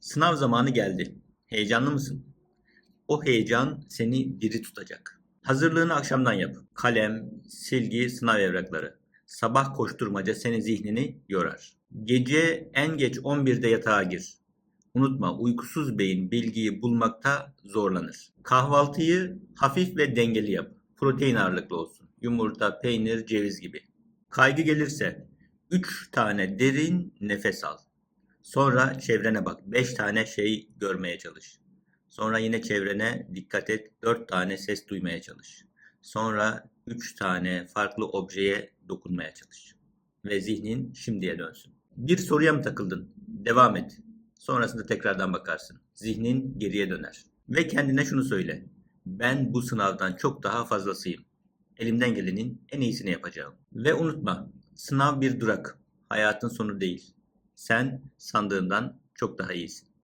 Sınav zamanı geldi. Heyecanlı mısın? O heyecan seni diri tutacak. Hazırlığını akşamdan yap. Kalem, silgi, sınav evrakları. Sabah koşturmaca senin zihnini yorar. Gece en geç 11'de yatağa gir. Unutma, uykusuz beyin bilgiyi bulmakta zorlanır. Kahvaltıyı hafif ve dengeli yap. Protein ağırlıklı olsun. Yumurta, peynir, ceviz gibi. Kaygı gelirse 3 tane derin nefes al. Sonra çevrene bak. 5 tane şey görmeye çalış. Sonra yine çevrene dikkat et. 4 tane ses duymaya çalış. Sonra 3 tane farklı objeye dokunmaya çalış. Ve zihnin şimdiye dönsün. Bir soruya mı takıldın? Devam et. Sonrasında tekrardan bakarsın. Zihnin geriye döner. Ve kendine şunu söyle. Ben bu sınavdan çok daha fazlasıyım. Elimden gelenin en iyisini yapacağım. Ve unutma, sınav bir durak. Hayatın sonu değil. Sen sandığından çok daha iyisin.